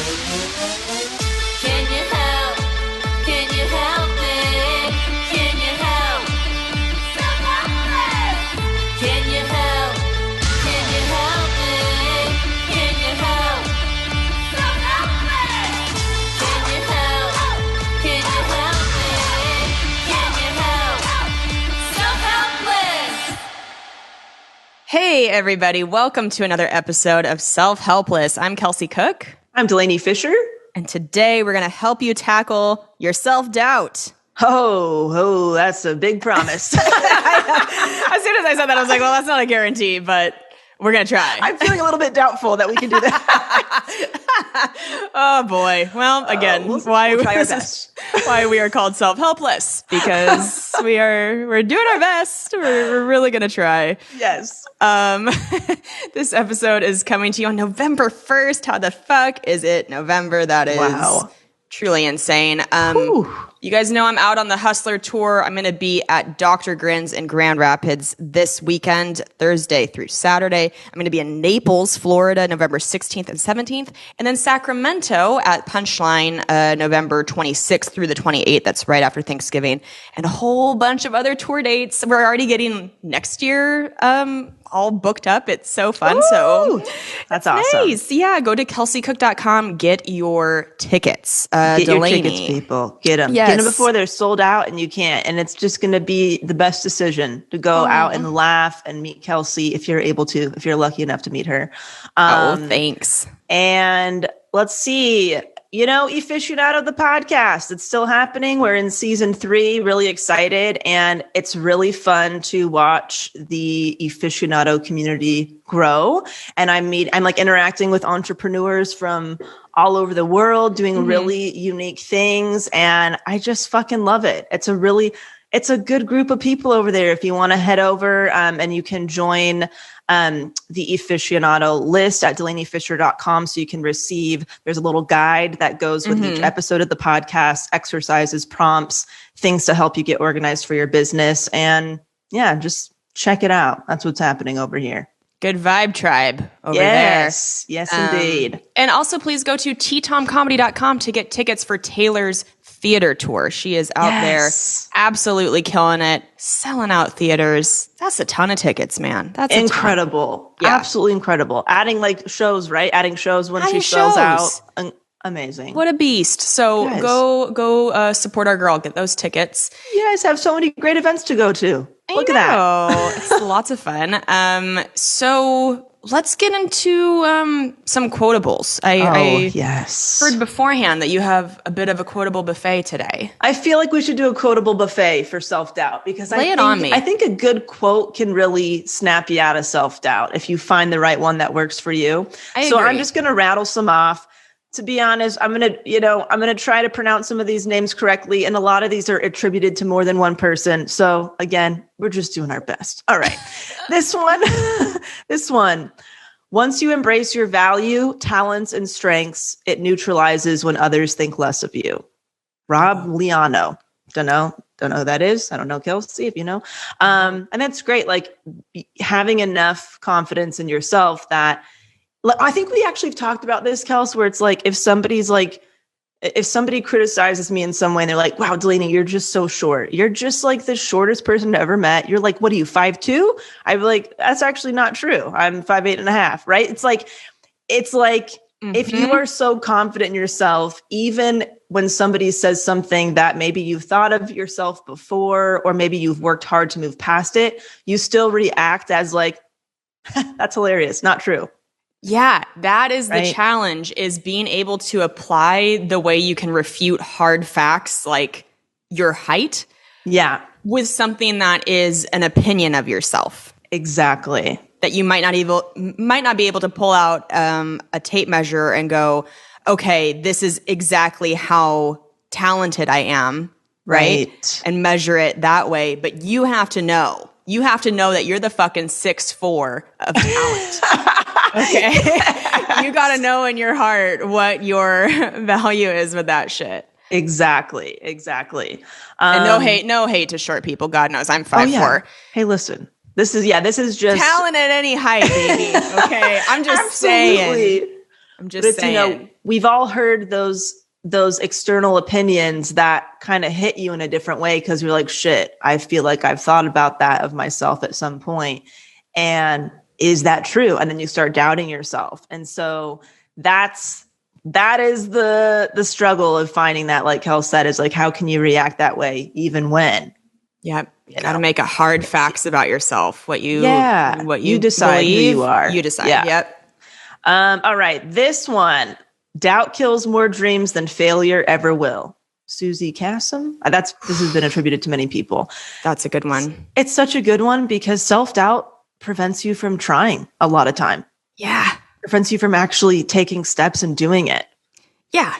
Can you help? Can you help me? Can you help? Self-Helpless! Can you help? Can you help me? Can you help? Self-Helpless! Can you help? Can you help me? Can you help? Self-Helpless! Hey, everybody. Welcome to another episode of Self-Helpless. I'm Kelsey Cook. I'm Delaney Fisher. And today we're going to help you tackle your self-doubt. Oh, that's a big promise. As soon as I said that, I was like, well, that's not a guarantee, but we're going to try. I'm feeling a little bit doubtful that we can do that. Oh, boy. Well, again, we'll try our this best. is why we are called Self-Helpless, because we're doing our best. We're really going to try. Yes. This episode is coming to you on November 1st. How the fuck is it November? That is truly insane. You guys know I'm out on the Hustler Tour. I'm going to be at Dr. Grin's in Grand Rapids this weekend, Thursday through Saturday. I'm going to be in Naples, Florida, November 16th and 17th. And then Sacramento at Punchline, November 26th through the 28th. That's right after Thanksgiving. And a whole bunch of other tour dates. We're already getting next year all booked up. It's so fun. Ooh, So that's awesome. nice. Yeah, go to kelseycook.com. Get your tickets. Get Delaney. your tickets, people. Get them. Yes. Get them before they're sold out and you can't. And it's just going to be the best decision to go out and laugh and meet Kelsey if you're able to, if you're lucky enough to meet her. Thanks. And let's see, Aficionado the podcast, it's still happening. We're in season 3, really excited. And it's really fun to watch the Aficionado community grow. And I'm like interacting with entrepreneurs from all over the world, doing really unique things. And I just fucking love it. It's a good group of people over there. If you want to head over and you can join the Aficionado list at DelaneyFisher.com, so you can there's a little guide that goes with each episode of the podcast, exercises, prompts, things to help you get organized for your business. And yeah, just check it out. That's what's happening over here. Good vibe tribe over there. Yes, indeed. And also please go to ttomcomedy.com to get tickets for Taylor's theater tour. She is out there absolutely killing it, selling out theaters. That's a ton of tickets, man. That's incredible. Yeah. Absolutely incredible. Adding shows, right? Adding shows when she sells out. Amazing. What a beast. So go support our girl. Get those tickets. You guys have so many great events to go to. Look at that. It's lots of fun. So let's get into some quotables. I heard beforehand that you have a bit of a quotable buffet today. I feel like we should do a quotable buffet for self-doubt because I think a good quote can really snap you out of self-doubt if you find the right one that works for you. So I'm just going to rattle some off. To be honest, I'm going to try to pronounce some of these names correctly. And a lot of these are attributed to more than one person. So again, we're just doing our best. All right. This one. Once you embrace your value, talents, and strengths, it neutralizes when others think less of you. Rob Liano. Don't know who that is. I don't know, Kelsey, if you know. And that's great. Like having enough confidence in yourself that I think we actually have talked about this, Kels, where it's like, if somebody criticizes me in some way and they're like, wow, Delaney, you're just so short. You're just like the shortest person I've ever met. You're like, what are you, 5'2"? I'm like, that's actually not true. I'm 5'8.5", right? It's like, if you are so confident in yourself, even when somebody says something that maybe you've thought of yourself before, or maybe you've worked hard to move past it, you still react as like, that's hilarious. Not true. Yeah, that is the challenge, is being able to apply the way you can refute hard facts like your height with something that is an opinion of yourself. Exactly. That you might not be able to pull out a tape measure and go, okay, this is exactly how talented I am, right? And measure it that way. But you have to know. You have to know that you're the fucking 6'4" of talent. Okay. You got to know in your heart what your value is with that shit. Exactly. And no hate to short people. God knows I'm 5'4". Hey, listen, this is just talent at any height, baby. Okay. I'm just saying. I'm just saying. We've all heard those external opinions that kind of hit you in a different way because you're like, shit, I feel like I've thought about that of myself at some point. And is that true? And then you start doubting yourself. And so that is the struggle of finding that, like Kel said, is like, how can you react that way even when? Yeah. You got to make it hard facts about yourself. What you decide believe, who you are. You decide. Yeah. Yep. All right. This one, doubt kills more dreams than failure ever will. Susie Kassem. This has been attributed to many people. That's a good one. It's such a good one because self-doubt prevents you from trying a lot of time. Yeah. Prevents you from actually taking steps and doing it. Yeah.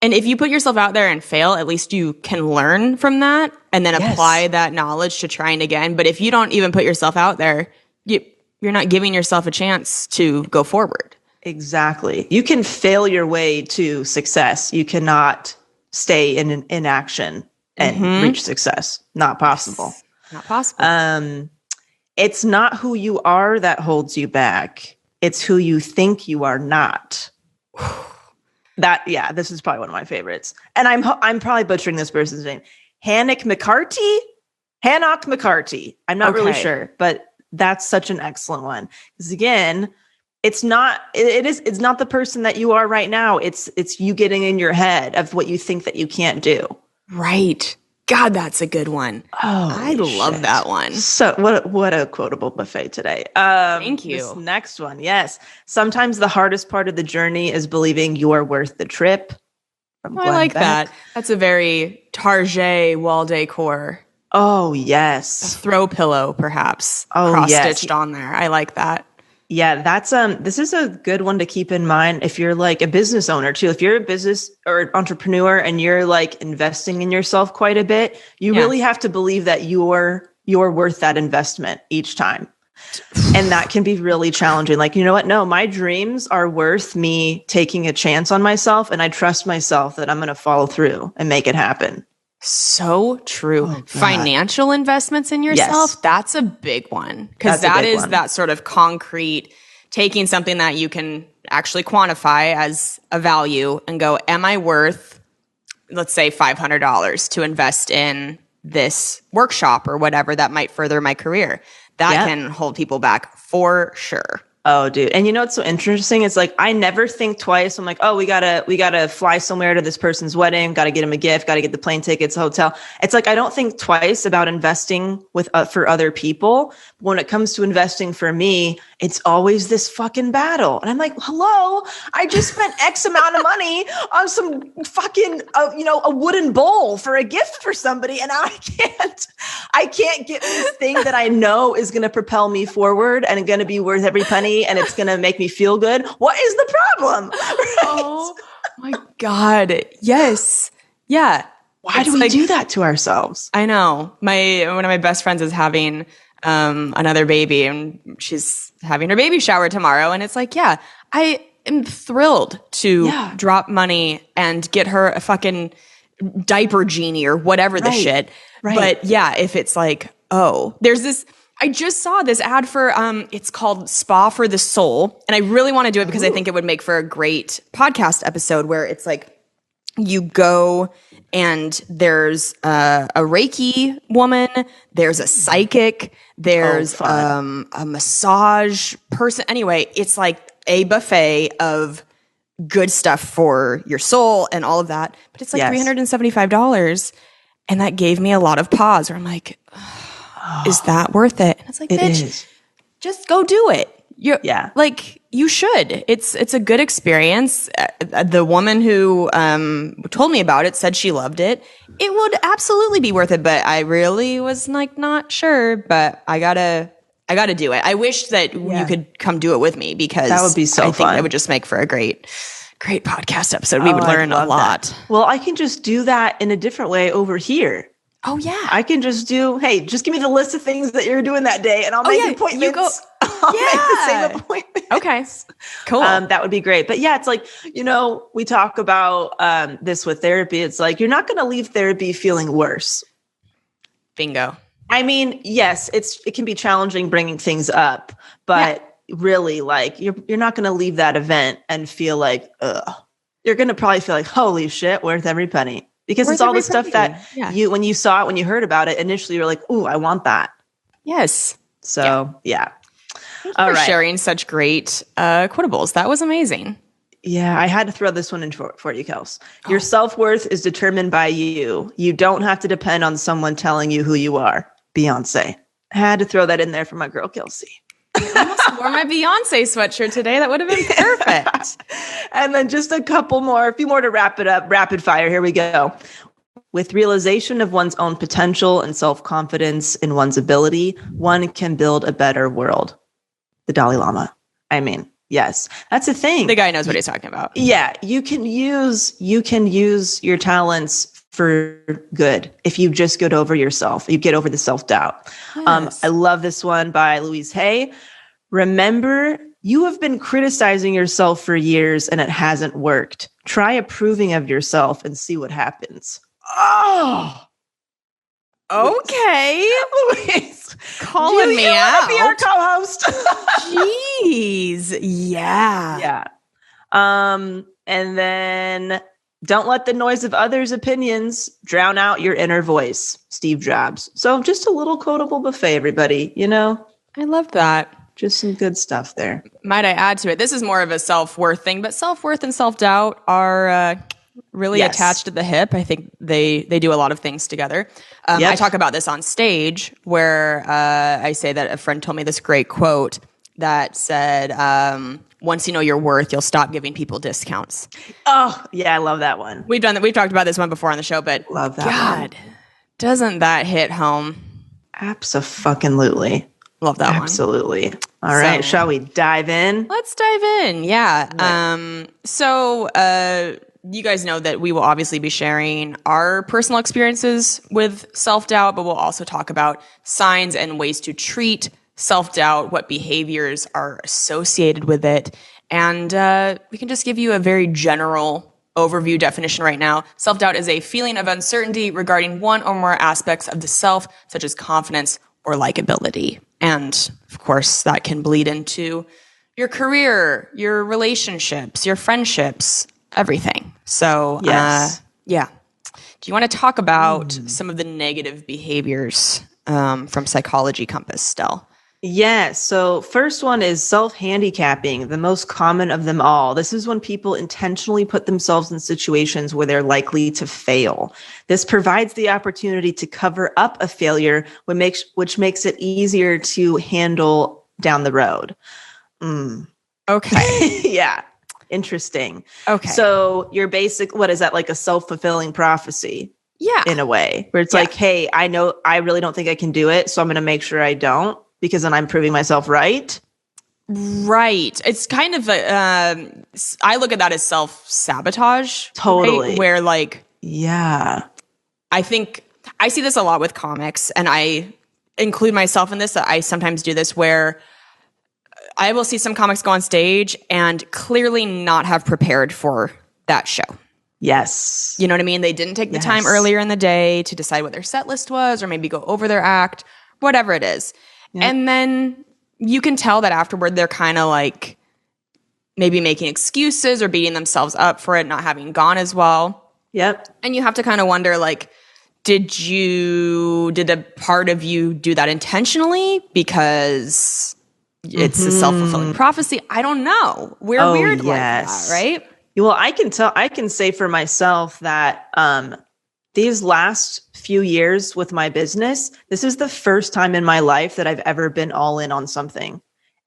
And if you put yourself out there and fail, at least you can learn from that and then apply that knowledge to trying again. But if you don't even put yourself out there, you're not giving yourself a chance to go forward. Exactly. You can fail your way to success. You cannot stay in inaction and reach success. Not possible. Yes. Not possible. It's not who you are that holds you back. It's who you think you are not. This is probably one of my favorites. And I'm probably butchering this person's name. Hannock McCarty? Hannock McCarty. I'm not really sure, but that's such an excellent one. Because again, it's not the person that you are right now. It's you getting in your head of what you think that you can't do. Right. God, that's a good one. Oh, I love that one. So what a quotable buffet today. Thank you. This next one. Yes. Sometimes the hardest part of the journey is believing you are worth the trip. I like that. That's a very Target wall decor. Oh, yes. A throw pillow, perhaps. Cross-stitched on there. I like that. Yeah, that's this is a good one to keep in mind if you're like a business owner too. If you're a business or entrepreneur and you're like investing in yourself quite a bit, you really have to believe that you're worth that investment each time. And that can be really challenging. Like, you know what? No, my dreams are worth me taking a chance on myself, and I trust myself that I'm going to follow through and make it happen. So true. Financial investments in yourself, that's a big one. Because that is that sort of concrete, taking something that you can actually quantify as a value and go, am I worth, let's say, $500 to invest in this workshop or whatever that might further my career? That can hold people back for sure. Oh, dude. And you know what's so interesting? It's like, I never think twice. I'm like, oh, we gotta fly somewhere to this person's wedding. Got to get him a gift. Got to get the plane tickets, hotel. It's like, I don't think twice about investing for other people. When it comes to investing for me, it's always this fucking battle. And I'm like, hello, I just spent X amount of money on some fucking, a wooden bowl for a gift for somebody. And I can't get this thing that I know is going to propel me forward and going to be worth every penny. And it's going to make me feel good. What is the problem? Right? Oh my God. Yes. Yeah. Why do we do that to ourselves? I know. One of my best friends is having another baby, and she's having her baby shower tomorrow. And it's like, yeah, I am thrilled to drop money and get her a fucking diaper genie or whatever the shit. Right. But yeah, if it's like, oh, there's this, I just saw this ad for, it's called Spa for the Soul. And I really want to do it because I think it would make for a great podcast episode where it's like, you go and there's a Reiki woman, there's a psychic, there's a massage person. Anyway, it's like a buffet of good stuff for your soul and all of that. But it's like $375. And that gave me a lot of pause where I'm like, is that worth it? And it's like, bitch, just go do it. Like, you should. It's a good experience. The woman who told me about it said she loved it. It would absolutely be worth it, but I really was like not sure. But I gotta do it. I wish that you could come do it with me because that would be so fun. I think it would just make for a great podcast episode. We would learn a lot. That. Well, I can just do that in a different way over here. Oh, yeah. I can just just give me the list of things that you're doing that day and I'll make appointments. You go, I'll make the same appointment. Okay. Cool. That would be great. But yeah, it's like, we talk about this with therapy. It's like, you're not going to leave therapy feeling worse. Bingo. I mean, yes, it can be challenging bringing things up, but really like, you're not going to leave that event and feel like, ugh. You're going to probably feel like, holy shit, worth every penny. Because it's all the stuff that when you saw it, when you heard about it, initially you're like, ooh, I want that. Yes. So, yeah. Thank you for sharing such great quotables. That was amazing. Yeah, I had to throw this one in for you, Kels. Your self-worth is determined by you. You don't have to depend on someone telling you who you are. Beyonce. I had to throw that in there for my girl, Kelsey. I almost wore my Beyonce sweatshirt today. That would have been perfect. And then just a few more to wrap it up. Rapid fire. Here we go. With realization of one's own potential and self-confidence in one's ability, one can build a better world. The Dalai Lama. I mean, yes, that's the thing. The guy knows what he's talking about. Yeah, you can use your talents for good if you just get over yourself. You get over the self-doubt. Yes. I love this one by Louise Hay. Remember, you have been criticizing yourself for years and it hasn't worked. Try approving of yourself and see what happens. Oh, okay. Louise, calling me out. Be our co-host. Jeez. Yeah. Yeah. And then don't let the noise of others' opinions drown out your inner voice. Steve Jobs. So just a little quotable buffet, everybody, you know? I love that. Just some good stuff there. Might I add to it? This is more of a self-worth thing, but self-worth and self-doubt are really attached at the hip. I think they do a lot of things together. I talk about this on stage where I say that a friend told me this great quote that said, once you know your worth, you'll stop giving people discounts. Oh, yeah, I love that one. We've talked about this one before on the show, but love that God, doesn't that hit home? Abso-fucking-lutely. Love that one. Absolutely. All right, shall we dive in? Let's dive in. Yeah. Right. So you guys know that we will obviously be sharing our personal experiences with self-doubt, but we'll also talk about signs and ways to treat self-doubt, what behaviors are associated with it. And we can just give you a very general overview definition right now. Self-doubt is a feeling of uncertainty regarding one or more aspects of the self, such as confidence or likability. And of course, that can bleed into your career, your relationships, your friendships, everything. So, yes. Yeah. Do you want to talk about some of the negative behaviors from Psychology Compass, Stell? Yeah. So first one is self-handicapping, the most common of them all. This is when people intentionally put themselves in situations where they're likely to fail. This provides the opportunity to cover up a failure, which makes it easier to handle down the road. Okay. Yeah. Interesting. Okay. So your basic, what is that, like a self-fulfilling prophecy? Yeah. In a way where it's like, hey, I know I really don't think I can do it, so I'm going to make sure I don't, because then I'm proving myself right. Right. It's kind of I look at that as self-sabotage. Totally. Right? Where I think I see this a lot with comics, and I include myself in this. I sometimes do this where I will see some comics go on stage and clearly not have prepared for that show. Yes. You know what I mean? They didn't take the time earlier in the day to decide what their set list was, or maybe go over their act, whatever it is. Yep. And then you can tell that afterward they're kind of like maybe making excuses or beating themselves up for it not having gone as well. Yep. And you have to kind of wonder, like, did a part of you do that intentionally because it's a self-fulfilling prophecy? I don't know. We're weird like that, right? Well, I can say for myself that these last few years with my business, this is the first time in my life that I've ever been all in on something.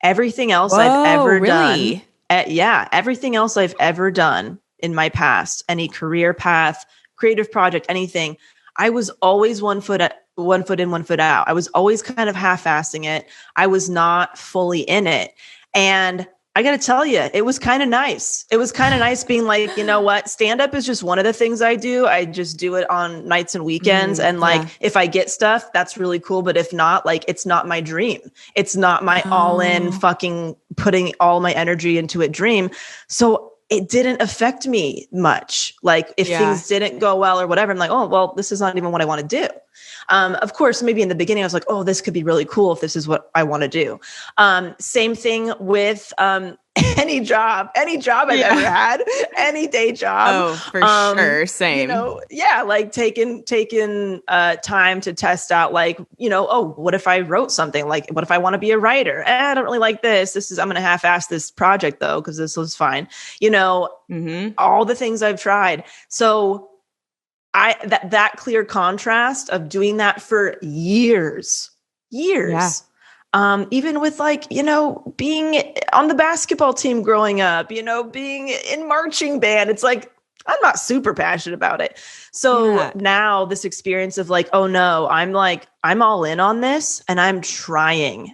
Everything else I've ever done. Everything else I've ever done in my past, any career path, creative project, anything, I was always one foot in, one foot out. I was always kind of half-assing it. I was not fully in it. And I got to tell you, it was kind of nice. It was kind of nice being like, you know what? Stand-up is just one of the things I do. I just do it on nights and weekends. And like, if I get stuff, that's really cool. But if not, like, it's not my dream. It's not my all-in fucking putting all my energy into it dream. So it didn't affect me much. Like if things didn't go well or whatever, I'm like, oh, well, this is not even what I want to do. Of course, maybe in the beginning, I was like, oh, this could be really cool if this is what I want to do. Same thing with any job I've ever had, any day job. Oh, for sure. Same. Like taking time to test out, like, oh, what if I wrote something? Like, what if I want to be a writer? I don't really like this. I'm going to half-ass this project though, because this was fine. All the things I've tried. So that clear contrast of doing that for years. Yeah. Even with being on the basketball team growing up, being in marching band, it's like, I'm not super passionate about it. So now this experience of like, oh no, I'm all in on this and I'm trying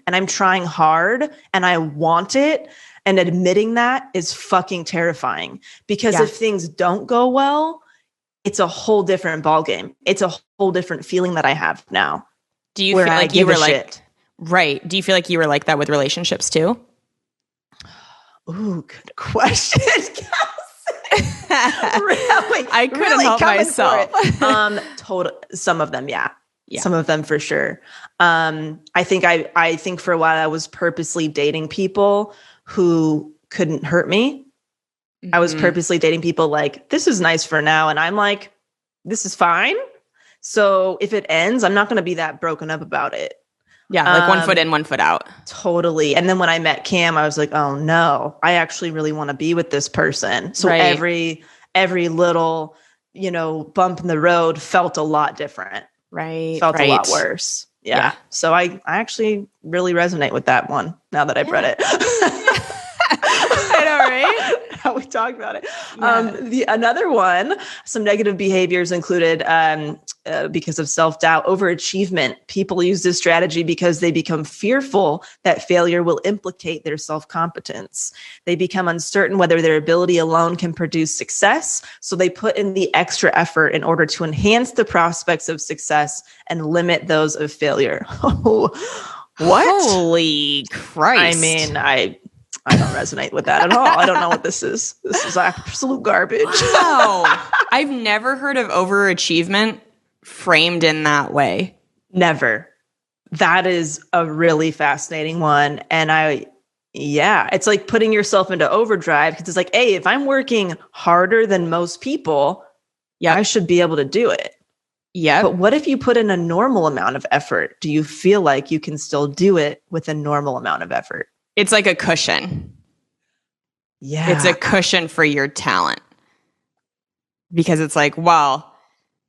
hard and I want it. And admitting that is fucking terrifying because if things don't go well, it's a whole different ballgame. It's a whole different feeling that I have now. Do you feel like you were like, right. Do you feel like you were like that with relationships too? Ooh, good question. Really? I couldn't help myself. Some of them, yeah. Some of them for sure. I think for a while I was purposely dating people who couldn't hurt me. I was purposely dating people like, this is nice for now. And I'm like, this is fine. So if it ends, I'm not going to be that broken up about it. Yeah, like 1 foot in, 1 foot out. Totally. And then when I met Cam, I was like, oh no, I actually really want to be with this person. So every little, bump in the road felt a lot different. Right. Felt a lot worse. Yeah. So I actually really resonate with that one now that I've read it. I know, right? How we talked about it. Another one, some negative behaviors included because of self-doubt, overachievement. People use this strategy because they become fearful that failure will implicate their self-competence. They become uncertain whether their ability alone can produce success. So they put in the extra effort in order to enhance the prospects of success and limit those of failure. What? Holy Christ. I mean, I don't resonate with that at all. I don't know what this is. This is absolute garbage. Wow. I've never heard of overachievement framed in that way. Never. That is a really fascinating one. And it's like putting yourself into overdrive because it's like, hey, if I'm working harder than most people, I should be able to do it. Yeah. But what if you put in a normal amount of effort? Do you feel like you can still do it with a normal amount of effort? It's like a cushion. Yeah. It's a cushion for your talent. Because it's like, well,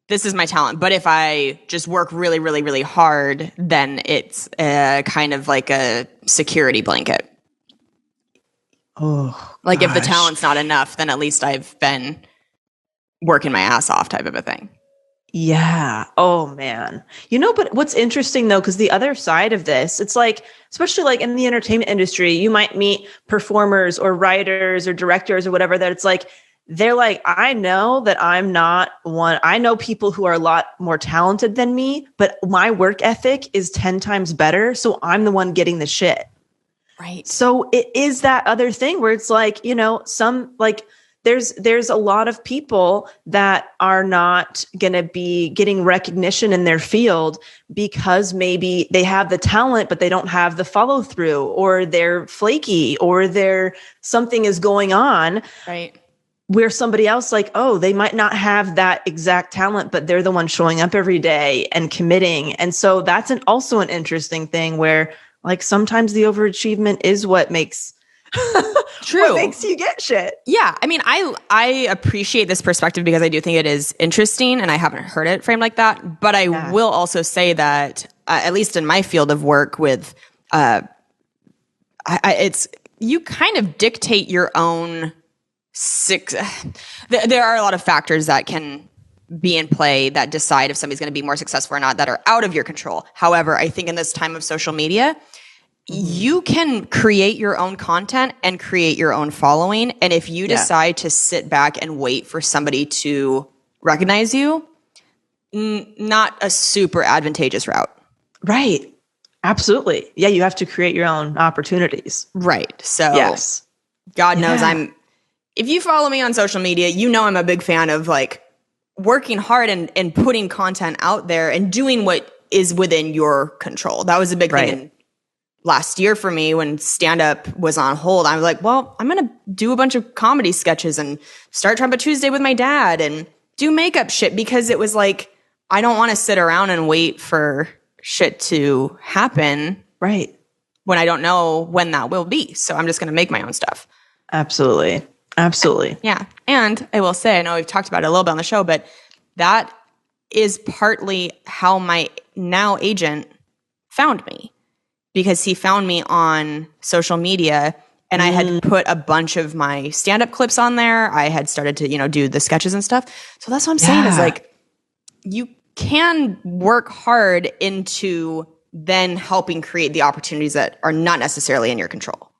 this is my talent. But if I just work really, really, really hard, then it's kind of like a security blanket. Oh, like if the talent's not enough, then at least I've been working my ass off type of a thing. Yeah. Oh, man. But what's interesting, though, because the other side of this, it's like, especially like in the entertainment industry, you might meet performers or writers or directors or whatever that it's like, they're like, I know that I'm not one. I know people who are a lot more talented than me, but my work ethic is 10 times better. So I'm the one getting the shit. Right. So it is that other thing where it's like, some like, there's a lot of people that are not going to be getting recognition in their field because maybe they have the talent, but they don't have the follow through, or they're flaky, or something is going on. Right. Where somebody else they might not have that exact talent, but they're the one showing up every day and committing. And so that's also an interesting thing where like sometimes the overachievement is what makes True. What makes you get shit. Yeah. I mean, I appreciate this perspective because I do think it is interesting and I haven't heard it framed like that. But I will also say that, at least in my field of work with, it's, you kind of dictate your own there are a lot of factors that can be in play that decide if somebody's going to be more successful or not that are out of your control. However, I think in this time of social media, you can create your own content and create your own following. And if you decide to sit back and wait for somebody to recognize you, not a super advantageous route. Right. Absolutely. Yeah. You have to create your own opportunities. Right. So God knows if you follow me on social media, I'm a big fan of like working hard and putting content out there and doing what is within your control. That was a big thing in last year for me when stand-up was on hold. I was like, well, I'm going to do a bunch of comedy sketches and start Trumpet Tuesday with my dad and do makeup shit, because it was like, I don't want to sit around and wait for shit to happen. Right. When I don't know when that will be. So I'm just going to make my own stuff. Absolutely. Absolutely. Yeah. And I will say, I know we've talked about it a little bit on the show, but that is partly how my now agent found me, because he found me on social media. And I had put a bunch of my stand-up clips on there. I had started to, do the sketches and stuff. So that's what I'm saying is like, you can work hard into then helping create the opportunities that are not necessarily in your control.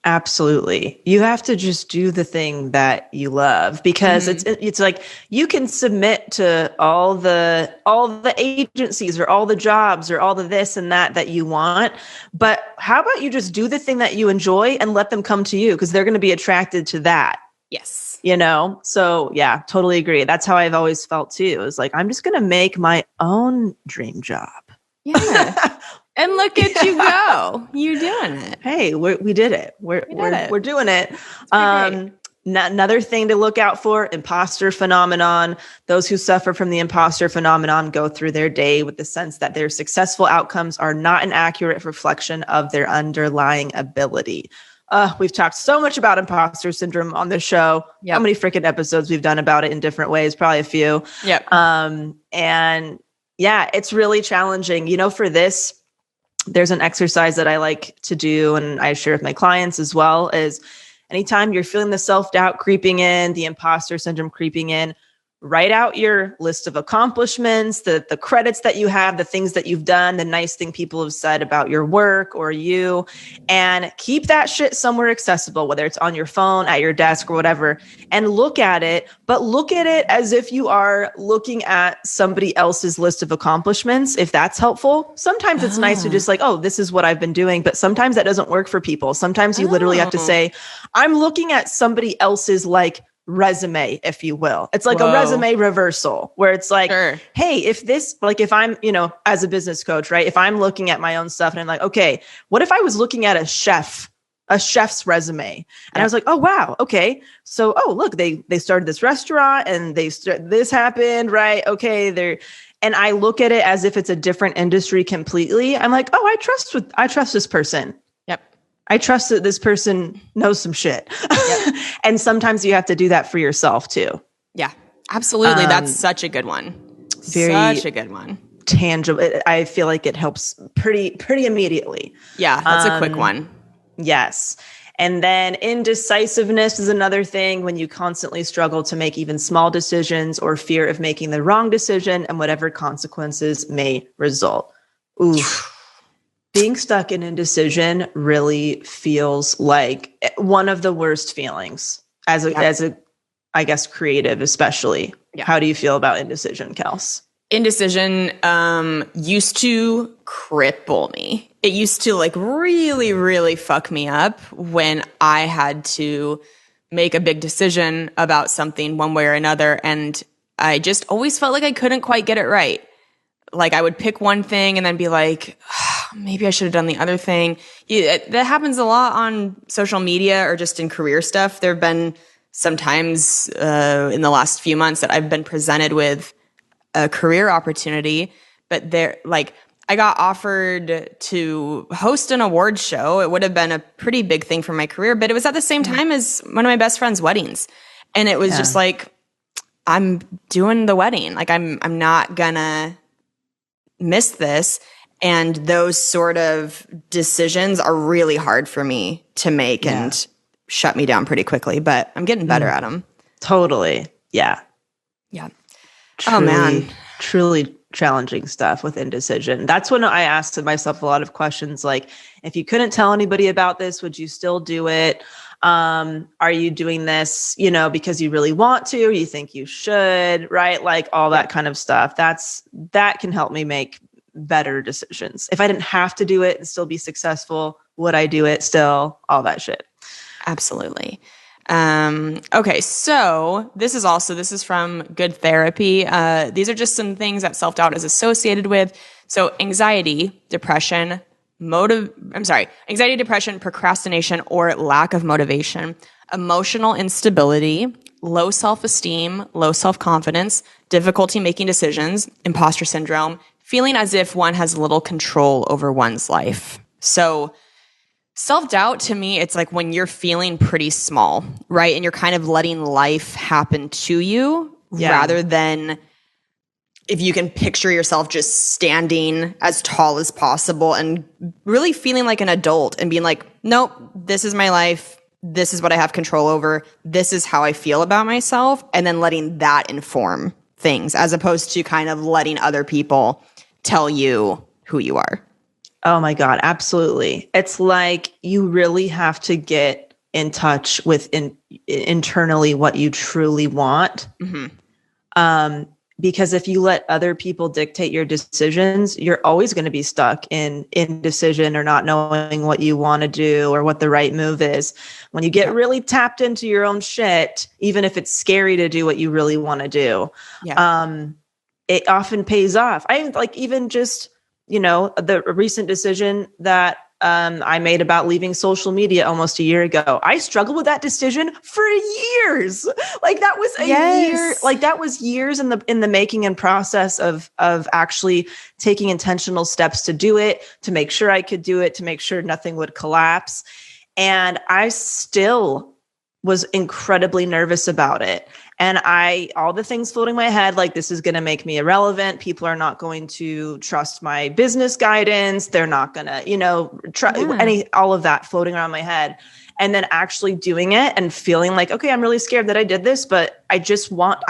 Absolutely. You have to just do the thing that you love, because it's like you can submit to all the agencies or all the jobs or all the this and that you want. But how about you just do the thing that you enjoy and let them come to you, because they're going to be attracted to that. Yes. So yeah, totally agree. That's how I've always felt too. It's like, I'm just going to make my own dream job. Yeah. And look at you go. You're doing it. Hey, we did it. We're doing it. Another thing to look out for, imposter phenomenon. Those who suffer from the imposter phenomenon go through their day with the sense that their successful outcomes are not an accurate reflection of their underlying ability. We've talked so much about imposter syndrome on this show. Yep. How many freaking episodes we've done about it in different ways? Probably a few. Yep. And yeah, it's really challenging. For this, there's an exercise that I like to do, and I share with my clients as well, is anytime you're feeling the self-doubt creeping in, the imposter syndrome creeping in, write out your list of accomplishments, the credits that you have, the things that you've done, the nice thing people have said about your work or you, and keep that shit somewhere accessible, whether it's on your phone, at your desk, or whatever, and look at it, but look at it as if you are looking at somebody else's list of accomplishments, if that's helpful. Sometimes it's nice to just like, oh, this is what I've been doing, but sometimes that doesn't work for people. Sometimes you literally have to say, I'm looking at somebody else's resume, if you will. It's like a resume reversal where it's like, hey, if this, if I'm, as a business coach, right? If I'm looking at my own stuff and I'm like, okay, what if I was looking at a chef's resume? And I was like, oh, wow. Okay. So, look, they started this restaurant and this happened, right? Okay. And I look at it as if it's a different industry completely. I'm like, oh, I trust this person. I trust that this person knows some shit. Yep. And sometimes you have to do that for yourself too. Yeah, absolutely. That's such a good one. Such a good one. Tangible. I feel like it helps pretty immediately. Yeah, that's a quick one. Yes. And then indecisiveness is another thing, when you constantly struggle to make even small decisions or fear of making the wrong decision and whatever consequences may result. Ooh. Being stuck in indecision really feels like one of the worst feelings as a, I guess, creative, especially. Yeah. How do you feel about indecision, Kels? Indecision used to cripple me. It used to really, really fuck me up when I had to make a big decision about something one way or another. And I just always felt like I couldn't quite get it right. I would pick one thing and then be like, maybe I should have done the other thing. That happens a lot on social media or just in career stuff. There have been some times in the last few months that I've been presented with a career opportunity, but I got offered to host an awards show. It would have been a pretty big thing for my career, but it was at the same time as one of my best friend's weddings. And it was just like, I'm doing the wedding. I'm not gonna miss this. And those sort of decisions are really hard for me to make and shut me down pretty quickly, but I'm getting better at them. Totally. Yeah. Yeah. Truly, man. Truly challenging stuff with indecision. That's when I asked myself a lot of questions like, if you couldn't tell anybody about this, would you still do it? Are you doing this, because you really want to, or you think you should, right? All that kind of stuff. That can help me make better decisions. If I didn't have to do it and still be successful, would I do it still? All that shit. Absolutely. Okay, so this is from Good Therapy. These are just some things that self-doubt is associated with. So anxiety, depression, procrastination, or lack of motivation, emotional instability, low self-esteem, low self-confidence, difficulty making decisions, imposter syndrome, feeling as if one has little control over one's life. So self-doubt, to me, it's like when you're feeling pretty small, right? And you're kind of letting life happen to you rather than if you can picture yourself just standing as tall as possible and really feeling like an adult and being like, nope, this is my life. This is what I have control over. This is how I feel about myself. And then letting that inform things as opposed to kind of letting other people tell you who you are. Oh my God, absolutely. It's like you really have to get in touch with internally what you truly want. Mm-hmm. Because if you let other people dictate your decisions, you're always going to be stuck in indecision or not knowing what you want to do or what the right move is. When you get really tapped into your own shit, even if it's scary to do what you really want to do, it often pays off. I like even just, the recent decision that I made about leaving social media almost a year ago. I struggled with that decision for years. Like that was a year. Like that was years in the making and process of actually taking intentional steps to do it, to make sure I could do it, to make sure nothing would collapse. And I still was incredibly nervous about it. And all the things floating in my head, like this is going to make me irrelevant. People are not going to trust my business guidance. They're not going to, all of that floating around my head. And then actually doing it and feeling like, okay, I'm really scared that I did this, but I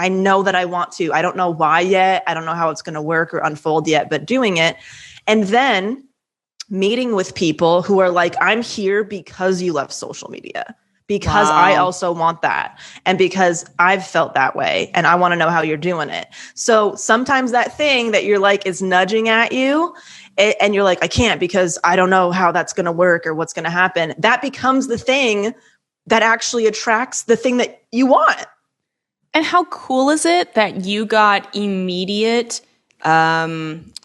know that I want to. I don't know why yet. I don't know how it's going to work or unfold yet, but doing it. And then meeting with people who are like, I'm here because you love social media. Because I also want that. And because I've felt that way and I want to know how you're doing it. So sometimes that thing that you're like is nudging at you and you're like, I can't because I don't know how that's going to work or what's going to happen. That becomes the thing that actually attracts the thing that you want. And how cool is it that you got immediate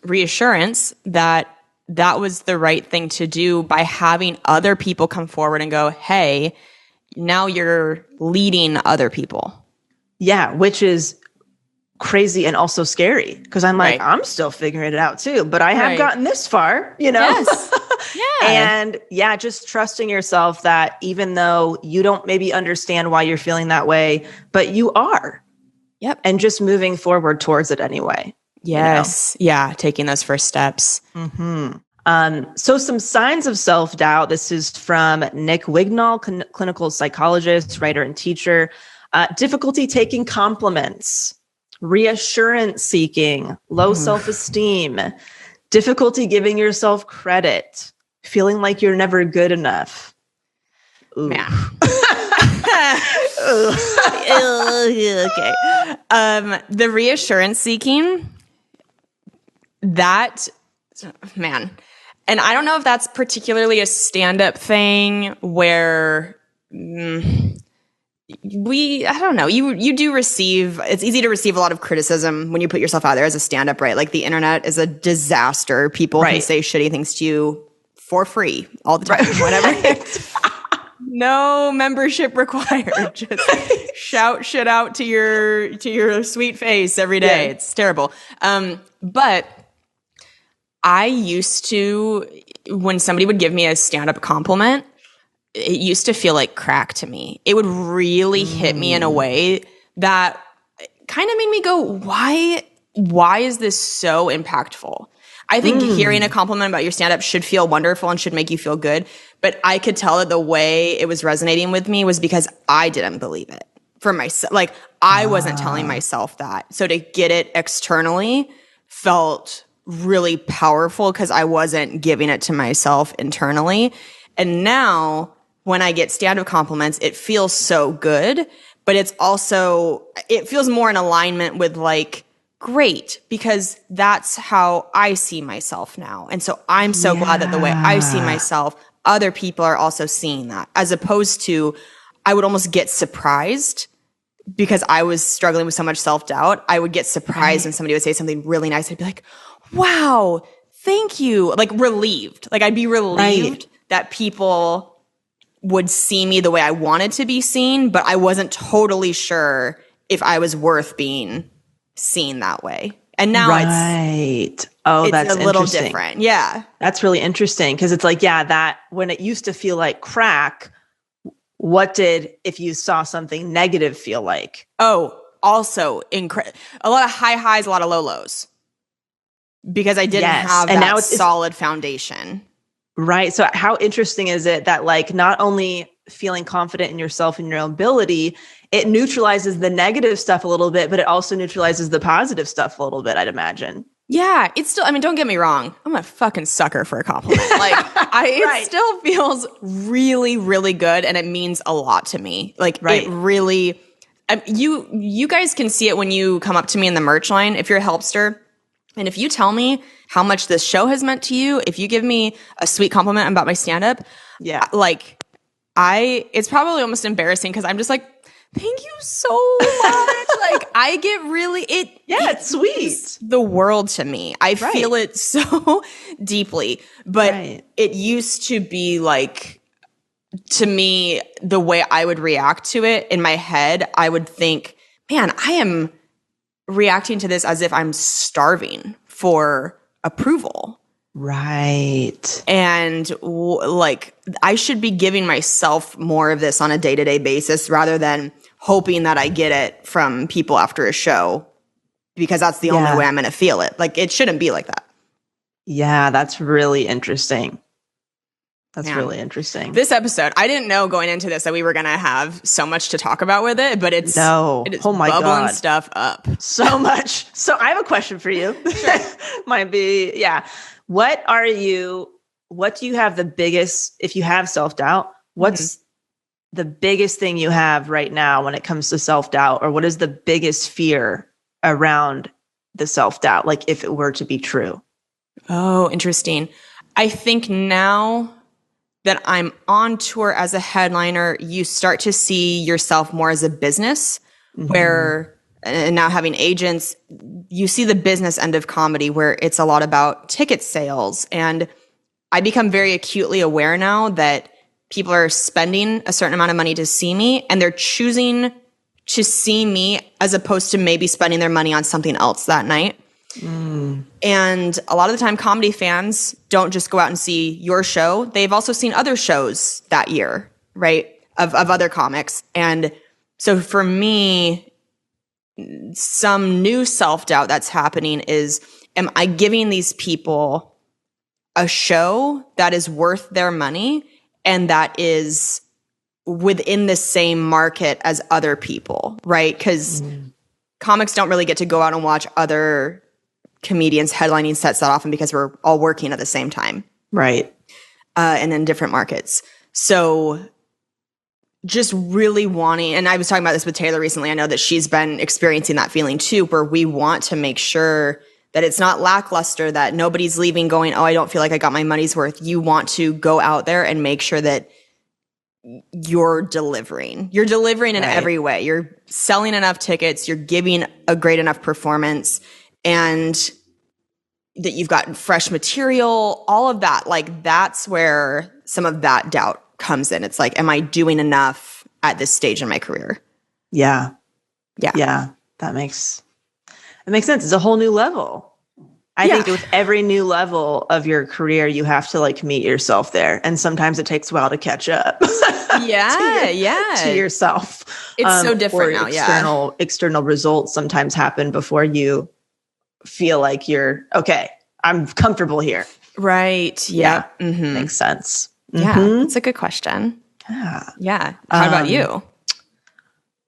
reassurance that that was the right thing to do by having other people come forward and go, hey, now you're leading other people. Yeah, which is crazy and also scary because I'm like, I'm still figuring it out too, but I have gotten this far, Yes. Yeah. And just trusting yourself that even though you don't maybe understand why you're feeling that way, but you are. Yep. And just moving forward towards it anyway. Yes. Yeah. Taking those first steps. Mm-hmm. So some signs of self-doubt. This is from Nick Wignall, clinical psychologist, writer, and teacher. Difficulty taking compliments, reassurance seeking, low self-esteem, difficulty giving yourself credit, feeling like you're never good enough. Ooh. Man. Okay. The reassurance seeking, man. And I don't know if that's particularly a stand-up thing where I don't know. You do receive, it's easy to receive a lot of criticism when you put yourself out there as a stand-up, right? Like the internet is a disaster. People can say shitty things to you for free all the time, whatever. No membership required. Just shout shit out to your sweet face every day. Yeah. It's terrible. But I used to, when somebody would give me a stand-up compliment, it used to feel like crack to me. It would really hit me in a way that kind of made me go, why is this so impactful? I think hearing a compliment about your stand-up should feel wonderful and should make you feel good. But I could tell that the way it was resonating with me was because I didn't believe it for myself. Like I wasn't telling myself that. So to get it externally felt really powerful because I wasn't giving it to myself internally. And now when I get stand-up compliments, it feels so good, but it feels more in alignment with like, great, because that's how I see myself now. And so I'm so glad that the way I see myself, other people are also seeing that, as opposed to I would almost get surprised because I was struggling with so much self-doubt. I would get surprised when somebody would say something really nice. I'd be like, wow, thank you. Like relieved. Like I'd be relieved that people would see me the way I wanted to be seen, but I wasn't totally sure if I was worth being seen that way. And now it's that's a little different. Yeah. That's really interesting because it's like, that when it used to feel like crack, what did, if you saw something negative, feel like? Oh, also a lot of high highs, a lot of low lows. Because I didn't have that now solid foundation. Right. So how interesting is it that like not only feeling confident in yourself and your own ability, it neutralizes the negative stuff a little bit, but it also neutralizes the positive stuff a little bit, I'd imagine. Yeah, it's still, I mean, don't get me wrong. I'm a fucking sucker for a compliment. Like, it still feels really, really good, and it means a lot to me. Like, it really, you guys can see it when you come up to me in the merch line, if you're a Helpster, and if you tell me how much this show has meant to you, if you give me a sweet compliment about my stand-up, like, it's probably almost embarrassing because I'm just like, thank you so much. Like I get really it's sweet. The world to me. I feel it so deeply. But it used to be like, to me, the way I would react to it in my head, I would think, man, I am reacting to this as if I'm starving for approval. Right. And like, I should be giving myself more of this on a day-to-day basis rather than hoping that I get it from people after a show because that's the only way I'm going to feel it. Like, it shouldn't be like that. Yeah, that's really interesting. That's really interesting. This episode, I didn't know going into this that we were going to have so much to talk about with it, but it is bubbling stuff up. So much. So I have a question for you. Sure. Might be, What do you have the biggest, if you have self-doubt, what's the biggest thing you have right now when it comes to self-doubt, or what is the biggest fear around the self-doubt? Like if it were to be true. Oh, interesting. I think now that I'm on tour as a headliner, you start to see yourself more as a business where, and now having agents, you see the business end of comedy where it's a lot about ticket sales. And I become very acutely aware now that people are spending a certain amount of money to see me, and they're choosing to see me as opposed to maybe spending their money on something else that night. And a lot of the time, comedy fans don't just go out and see your show. They've also seen other shows that year, right, of other comics. And so for me, some new self-doubt that's happening is, am I giving these people a show that is worth their money and that is within the same market as other people, right? Because comics don't really get to go out and watch other comedians headlining sets that often because we're all working at the same time. Right. And in different markets. So just really wanting, and I was talking about this with Taylor recently. I know that she's been experiencing that feeling too, where we want to make sure that it's not lackluster, that nobody's leaving going, oh, I don't feel like I got my money's worth. You want to go out there and make sure that you're delivering. You're delivering in every way. You're selling enough tickets. You're giving a great enough performance, and that you've got fresh material, all of that. Like, that's where some of that doubt comes in. It's like, am I doing enough at this stage in my career? Yeah. That makes sense. It's a whole new level. I think with every new level of your career, you have to like meet yourself there. And sometimes it takes a while to catch up. To yourself. It's so different now. External results sometimes happen before you feel like you're, okay, I'm comfortable here. Right. Yeah. Makes sense. Yeah. That's a good question. Yeah. How about you?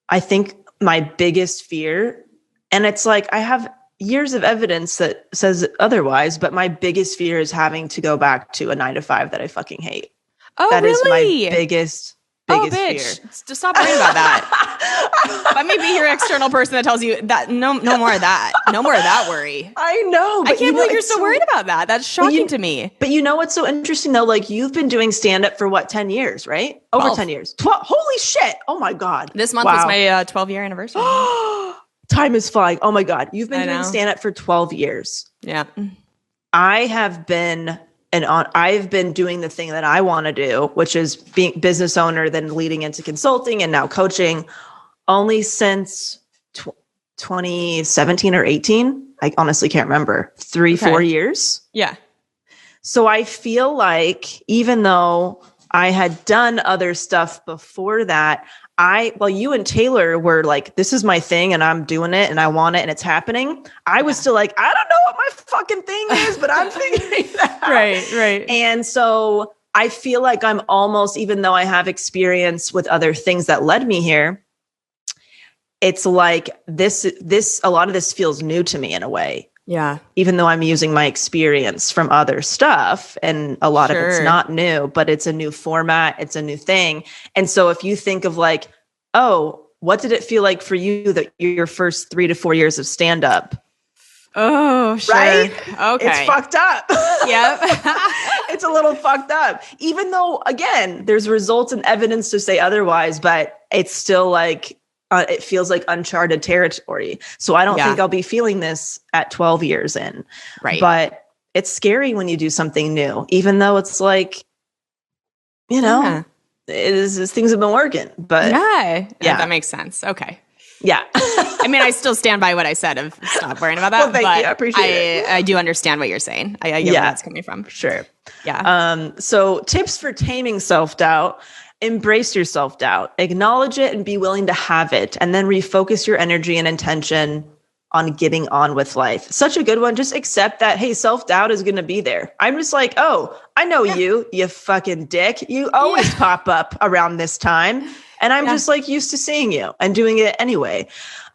I think my biggest fear, and it's like, I have years of evidence that says otherwise, but my biggest fear is having to go back to a 9-to-5 that I fucking hate. Oh, that really? Is my biggest biggest bitch. fear. Just stop worrying about that. Let me be your external person that tells you that no more of that. No more of that worry. I know. I can't believe you're so worried about that. That's shocking to me. But you know what's so interesting though? Like you've been doing stand-up for what, 10 years, right? 12. Over 10 years. 12. Holy shit. Oh my God. This month was my 12-year anniversary. Time is flying. Oh my God. You've been doing stand-up for 12 years. Yeah. I've been doing the thing that I want to do, which is being business owner, then leading into consulting and now coaching only since 2017 or 18. I honestly can't remember. 4 years. Yeah. So I feel like even though I had done other stuff before that, you and Taylor were like, this is my thing and I'm doing it and I want it and it's happening. I was still like, I don't know what my fucking thing is, but I'm figuring that out. Right. And so I feel like I'm almost, even though I have experience with other things that led me here, it's like a lot of this feels new to me in a way. Yeah. Even though I'm using my experience from other stuff and a lot of it's not new, but it's a new format. It's a new thing. And so if you think of like, oh, what did it feel like for you that your first 3 to 4 years of stand up? Oh, sure. Right? Okay. It's fucked up. Yep. It's a little fucked up. Even though, again, there's results and evidence to say otherwise, but it's still like, it feels like uncharted territory. So I don't think I'll be feeling this at 12 years in. Right. But it's scary when you do something new, even though it's like, things have been working. But yeah, that makes sense. Okay. Yeah. I mean, I still stand by what I said of stop worrying about that. Well, thank you. I appreciate it. I do understand what you're saying. I get where that's coming from. Sure. Yeah. So tips for taming self-doubt. Embrace your self-doubt, acknowledge it and be willing to have it, and then refocus your energy and intention on getting on with life. Such a good one. Just accept that, hey, self-doubt is going to be there. I'm just like, oh, I know you fucking dick. You always pop up around this time. And I'm just like used to seeing you and doing it anyway.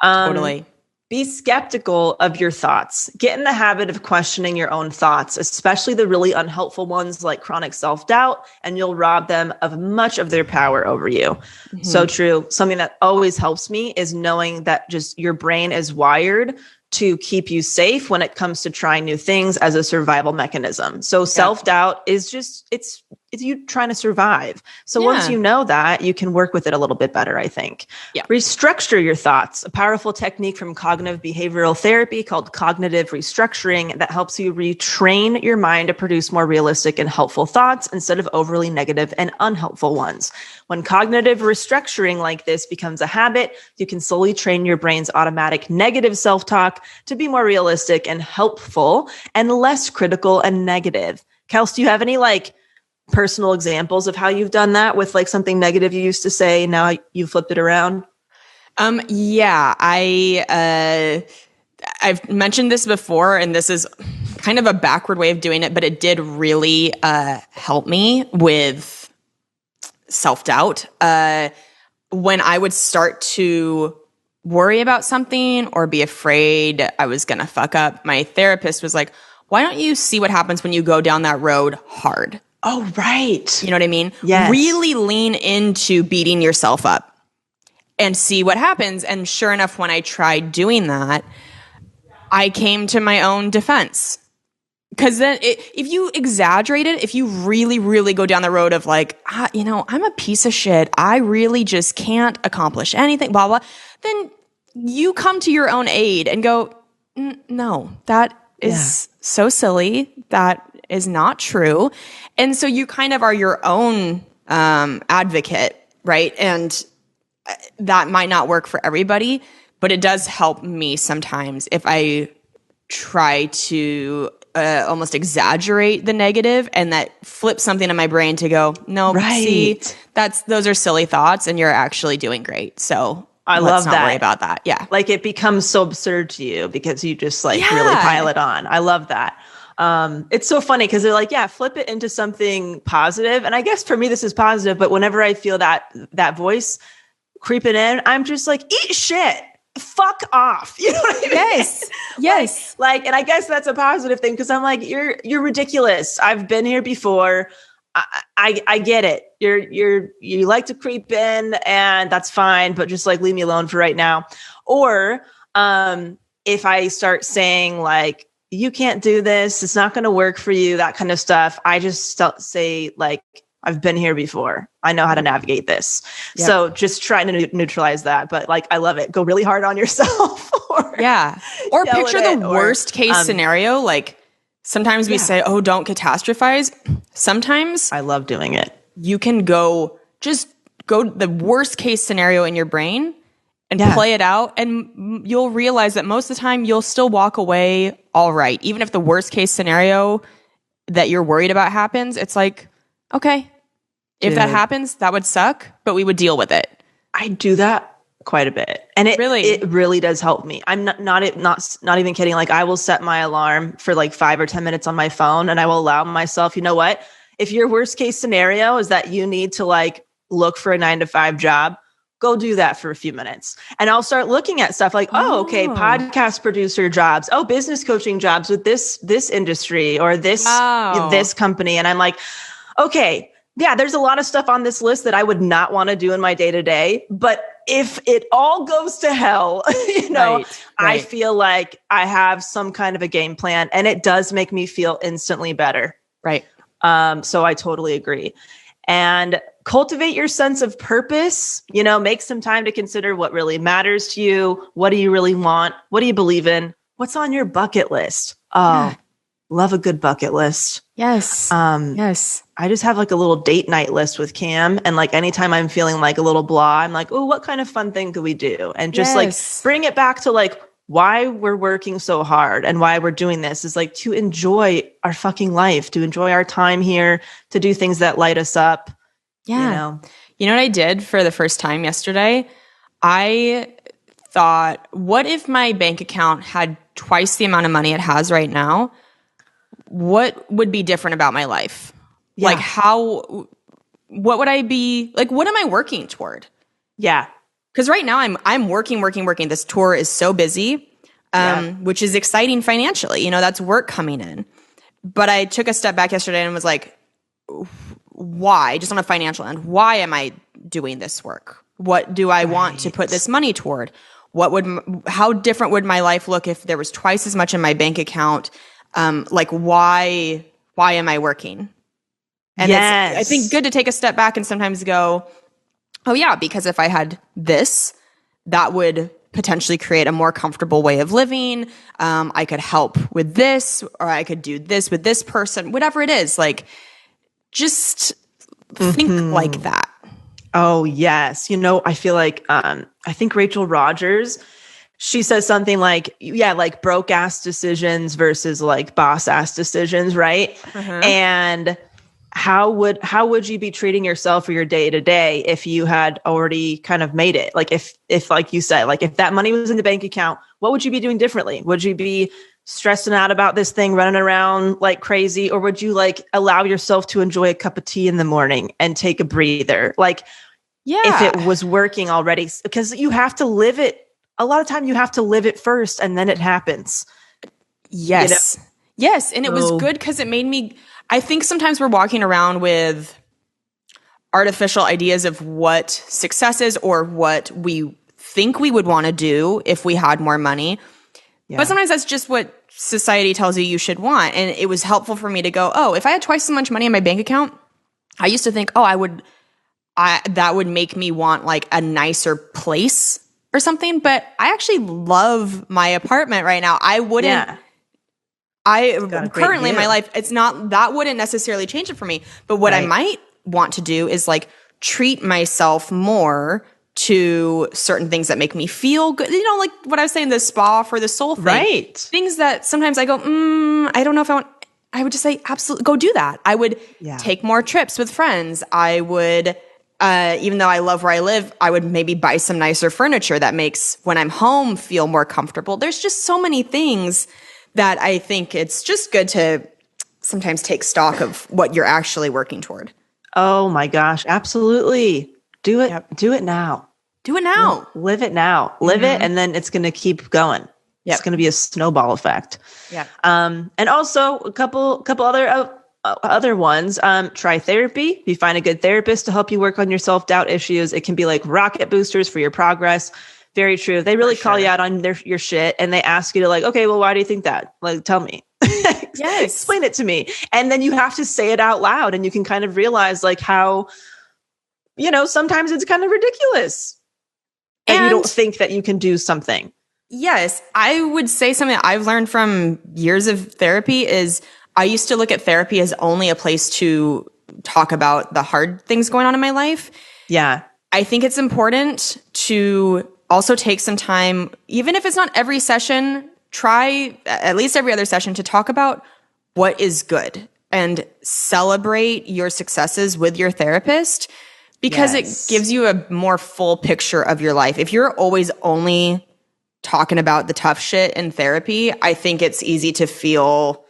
Totally. Be skeptical of your thoughts. Get in the habit of questioning your own thoughts, especially the really unhelpful ones like chronic self-doubt, and you'll rob them of much of their power over you. Mm-hmm. So true. Something that always helps me is knowing that just your brain is wired to keep you safe when it comes to trying new things as a survival mechanism. So self-doubt is just, it's you trying to survive. So once you know that, you can work with it a little bit better, I think. Yeah. Restructure your thoughts, a powerful technique from cognitive behavioral therapy called cognitive restructuring that helps you retrain your mind to produce more realistic and helpful thoughts instead of overly negative and unhelpful ones. When cognitive restructuring like this becomes a habit, you can slowly train your brain's automatic negative self-talk to be more realistic and helpful and less critical and negative. Kels, do you have any personal examples of how you've done that with something negative you used to say, now you flipped it around? Yeah, I've mentioned this before, and this is kind of a backward way of doing it, but it did really help me with self-doubt. When I would start to worry about something or be afraid I was going to fuck up, my therapist was like, why don't you see what happens when you go down that road hard? Oh, right. You know what I mean? Yes. Really lean into beating yourself up and see what happens. And sure enough, when I tried doing that, I came to my own defense. Because then if you exaggerate it, if you really, really go down the road of I'm a piece of shit, I really just can't accomplish anything, blah, blah, then you come to your own aid and go, no, that is so silly. That is not true. And so you kind of are your own advocate, right? And that might not work for everybody, but it does help me sometimes if I try to almost exaggerate the negative, and that flips something in my brain to go, no, see, those are silly thoughts and you're actually doing great. So let's not worry about that. Yeah. It becomes so absurd to you because you just really pile it on. I love that. It's so funny because they're like, flip it into something positive. And I guess for me, this is positive, but whenever I feel that voice creeping in, I'm just like, eat shit. Fuck off. You know what I mean? Yes. And I guess that's a positive thing because I'm like, you're ridiculous. I've been here before. I get it. You like to creep in, and that's fine, but just like leave me alone for right now. Or if I start saying like, you can't do this, it's not going to work for you, that kind of stuff, I just say like, I've been here before. I know how to navigate this. Yep. So just trying to neutralize that. But like, I love it. Go really hard on yourself. Or picture the worst case scenario. Like sometimes we say, oh, don't catastrophize. Sometimes I love doing it. You can go the worst case scenario in your brain and play it out. And you'll realize that most of the time you'll still walk away all right. Even if the worst case scenario that you're worried about happens, it's like, okay, if that happens, that would suck, but we would deal with it. I do that quite a bit. And it really does help me. I'm not even kidding. Like I will set my alarm for like 5 or 10 minutes on my phone, and I will allow myself, you know what? If your worst case scenario is that you need to like look for a 9-to-5 job, go do that for a few minutes. And I'll start looking at stuff like, podcast producer jobs, business coaching jobs with this industry or this company. And I'm like, okay, yeah, there's a lot of stuff on this list that I would not want to do in my day-to-day. But if it all goes to hell, I feel like I have some kind of a game plan, and it does make me feel instantly better. Right. So I totally agree. And cultivate your sense of purpose, make some time to consider what really matters to you. What do you really want? What do you believe in? What's on your bucket list? Love a good bucket list. Yes. Yes. I just have like a little date night list with Cam. And like anytime I'm feeling like a little blah, I'm like, oh, what kind of fun thing could we do? And just like bring it back to like why we're working so hard and why we're doing this is like to enjoy our fucking life, to enjoy our time here, to do things that light us up. Yeah. You know what I did for the first time yesterday? I thought, what if my bank account had twice the amount of money it has right now? What would be different about my life? Yeah. Like what would I be, like, what am I working toward? Yeah. Because right now I'm working. This tour is so busy, which is exciting financially. That's work coming in. But I took a step back yesterday and was like, why? Just on a financial end, why am I doing this work? What do I want to put this money toward? How different would my life look if there was twice as much in my bank account? Like why am I working? And it's, I think, good to take a step back and sometimes go, oh yeah, because if I had this, that would potentially create a more comfortable way of living. I could help with this, or I could do this with this person, whatever it is. Like, just think like that. Oh, yes. I feel like, I think Rachel Rogers, she says something like, like broke ass decisions versus like boss ass decisions. Right. And how would you be treating yourself for your day to day if you had already kind of made it? Like if like you said, like if that money was in the bank account, what would you be doing differently? Would you be stressing out about this thing, running around like crazy? Or would you like allow yourself to enjoy a cup of tea in the morning and take a breather? Like, if it was working already, because you have to live it. A lot of time you have to live it first and then it happens. Yes. Yes. And it was good because it made me, I think sometimes we're walking around with artificial ideas of what success is or what we think we would want to do if we had more money. Yeah. But sometimes that's just what society tells you should want. And it was helpful for me to go, if I had twice as much money in my bank account, I used to think, that would make me want like a nicer place or something. But I actually love my apartment right now. I wouldn't, currently in my life, that wouldn't necessarily change it for me. But what I might want to do is like treat myself more to certain things that make me feel good. Like what I was saying, the spa for the soul thing. Right. Things that sometimes I go, I don't know if I want. I would just say, absolutely, go do that. I would take more trips with friends. I would, even though I love where I live, I would maybe buy some nicer furniture that makes when I'm home feel more comfortable. There's just so many things that I think it's just good to sometimes take stock of what you're actually working toward. Oh my gosh, absolutely. Do it. Yep. Do it now. Do it now. Live it now. Live it, and then it's going to keep going. Yep. It's going to be a snowball effect. Yeah. And also a couple other other ones, try therapy. If you find a good therapist to help you work on your self-doubt issues, it can be like rocket boosters for your progress. Very true. They really call you out on your shit, and they ask you to like, okay, well, why do you think that? Like, tell me. Yes. Explain it to me. And then you have to say it out loud, and you can kind of realize like how, sometimes it's kind of ridiculous. And you don't think that you can do something. Yes. I would say something that I've learned from years of therapy is I used to look at therapy as only a place to talk about the hard things going on in my life. Yeah. I think it's important to also take some time, even if it's not every session, try at least every other session to talk about what is good and celebrate your successes with your therapist because it gives you a more full picture of your life. If you're always only talking about the tough shit in therapy, I think it's easy to feel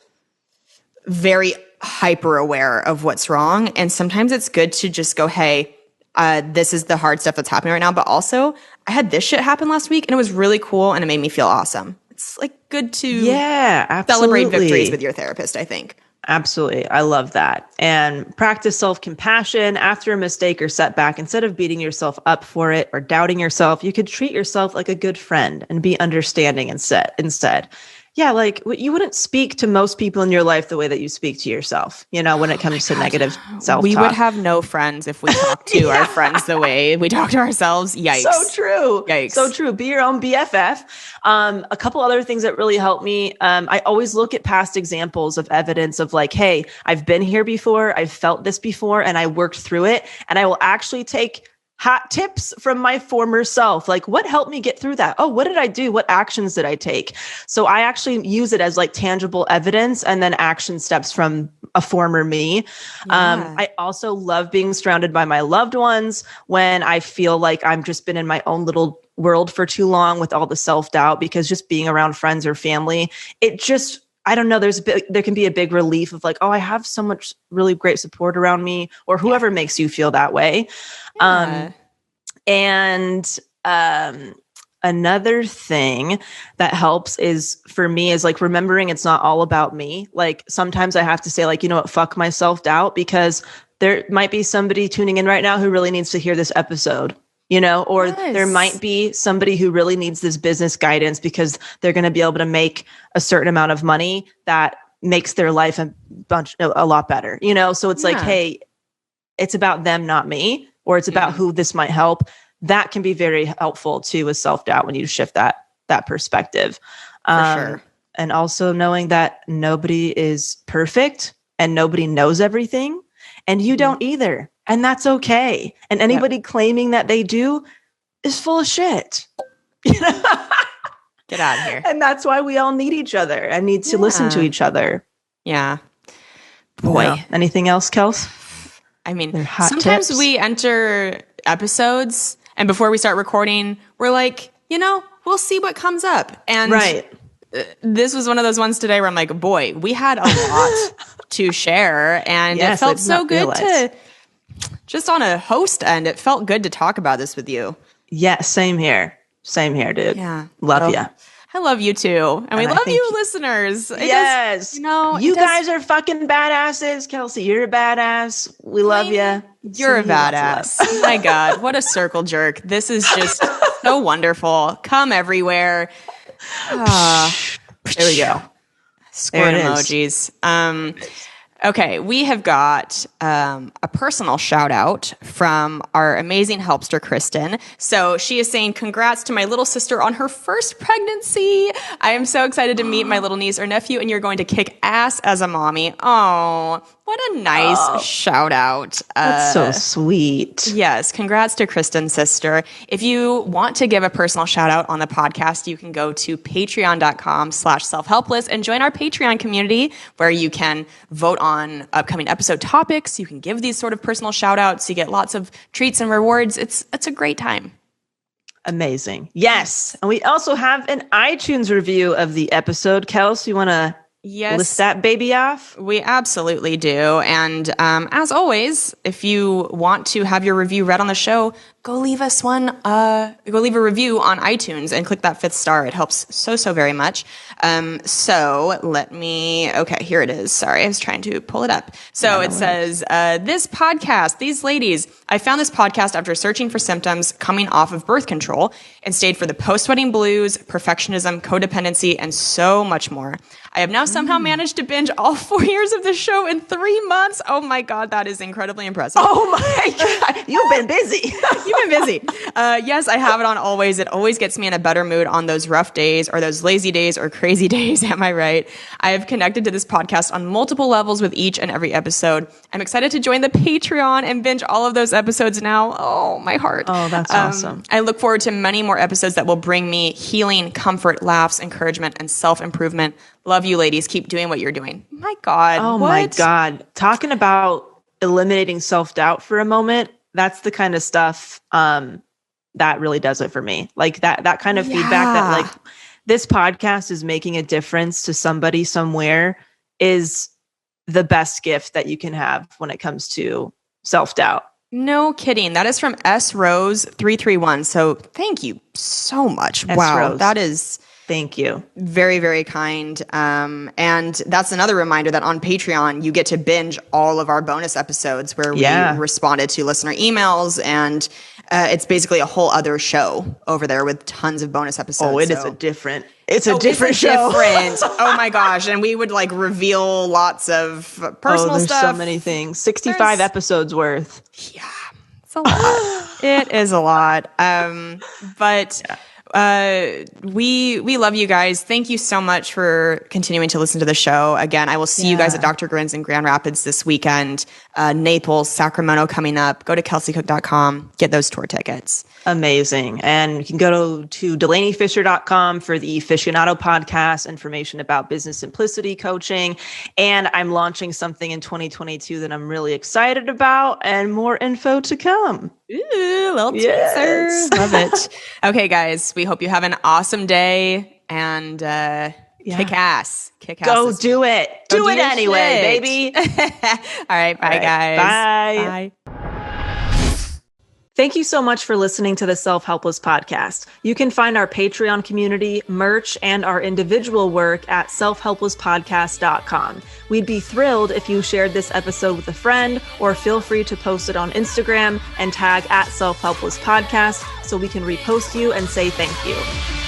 very hyper aware of what's wrong. And sometimes it's good to just go, hey, this is the hard stuff that's happening right now. But also, I had this shit happen last week and it was really cool and it made me feel awesome. It's like good to celebrate victories with your therapist, I think. Absolutely. I love that. And practice self-compassion after a mistake or setback. Instead of beating yourself up for it or doubting yourself, you could treat yourself like a good friend and be understanding instead. Yeah, like you wouldn't speak to most people in your life the way that you speak to yourself, when it comes to negative self-talk. We would have no friends if we talked to our friends the way we talk to ourselves. Yikes. So true. Yikes. So true. Be your own BFF. A couple other things that really help me. I always look at past examples of evidence of like, hey, I've been here before. I've felt this before and I worked through it. And I will actually take hot tips from my former self. Like what helped me get through that? Oh, what did I do? What actions did I take? So I actually use it as like tangible evidence and then action steps from a former me. Yeah. I also love being surrounded by my loved ones when I feel like I've just been in my own little world for too long with all the self-doubt, because just being around friends or family, it just, I don't know, there can be a big relief of like, oh, I have so much really great support around me, or whoever makes you feel that way. Yeah. Another thing that helps is for me is like remembering it's not all about me. Like sometimes I have to say like, you know what, fuck my self-doubt, because there might be somebody tuning in right now who really needs to hear this episode. Or there might be somebody who really needs this business guidance because they're going to be able to make a certain amount of money that makes their life a lot better, So it's like, hey, it's about them, not me, or it's about who this might help. That can be very helpful too with self-doubt when you shift that perspective. For sure. And also knowing that nobody is perfect and nobody knows everything, and you don't either. And that's okay. And anybody claiming that they do is full of shit. Get out of here. And that's why we all need each other and need to listen to each other. Yeah. Boy. Anything else, Kels? I mean, sometimes we enter episodes and before we start recording, we're like, we'll see what comes up. And this was one of those ones today where I'm like, boy, we had a lot to share. And it felt so good to... Just on a host end, it felt good to talk about this with you. Yeah, same here. Same here, dude. Yeah. Love you. I love you too. And we love you, listeners. Yes. You guys are fucking badasses. Kelsey, you're a badass. We love you. You're a badass. Oh my God. What a circle jerk. This is just so wonderful. Come everywhere. There we go. Squirt emojis. Okay, we have got a personal shout out from our amazing helpster, Kristen. So she is saying, congrats to my little sister on her first pregnancy. I am so excited to meet my little niece or nephew, and you're going to kick ass as a mommy. Oh, what a nice shout out. That's so sweet. Yes, congrats to Kristen's sister. If you want to give a personal shout out on the podcast, you can go to patreon.com/selfhelpless and join our Patreon community where you can vote on upcoming episode topics. You can give these sort of personal shout outs. You get lots of treats and rewards. It's a great time. Amazing. Yes. And we also have an iTunes review of the episode. Kels, you want to list that baby off? We absolutely do. And as always, if you want to have your review read on the show, go leave us go leave a review on iTunes and click that 5th star. It helps so very much. So okay, here it is. Sorry, I was trying to pull it up. So it says, this podcast, these ladies, I found this podcast after searching for symptoms coming off of birth control and stayed for the post-wedding blues, perfectionism, codependency, and so much more. I have now somehow managed to binge all 4 years of the show in 3 months. Oh my God, that is incredibly impressive. Oh my God, you've been busy. You've been busy. Yes, I have it on always. It always gets me in a better mood on those rough days or those lazy days or crazy days. Am I right? I have connected to this podcast on multiple levels with each and every episode. I'm excited to join the Patreon and binge all of those episodes now. Oh, my heart. Oh, that's awesome. I look forward to many more episodes that will bring me healing, comfort, laughs, encouragement, and self-improvement. Love you, ladies. Keep doing what you're doing. My God. Oh, my God. Talking about eliminating self-doubt for a moment, that's the kind of stuff that really does it for me. Like that kind of feedback that like this podcast is making a difference to somebody somewhere is the best gift that you can have when it comes to self-doubt. No kidding. That is from S Rose 331. So thank you so much. Wow. Rose. That is... Thank you. Very, very kind. And that's another reminder that on Patreon, you get to binge all of our bonus episodes where we responded to listener emails. And it's basically a whole other show over there with tons of bonus episodes. Oh, it's a different show. Oh my gosh. And we would like reveal lots of personal there's stuff. So many things. 65 episodes worth. Yeah. It's a lot. It is a lot. We love you guys. Thank you so much for continuing to listen to the show. Again, I will see you guys at Dr. Grin's in Grand Rapids this weekend. Naples, Sacramento coming up. Go to kelseycook.com. Get those tour tickets. Amazing. And you can go to DelaneyFisher.com for the Aficionado podcast, information about business simplicity coaching. And I'm launching something in 2022 that I'm really excited about and more info to come. Ooh, little teaser. Love it. Okay, guys, we hope you have an awesome day and kick ass. Go do it. Do it anyway, baby. All right. Bye, guys. Bye. Thank you so much for listening to the Self-Helpless podcast. You can find our Patreon community, merch, and our individual work at selfhelplesspodcast.com. We'd be thrilled if you shared this episode with a friend, or feel free to post it on Instagram and tag at Self-Helpless Podcast so we can repost you and say thank you.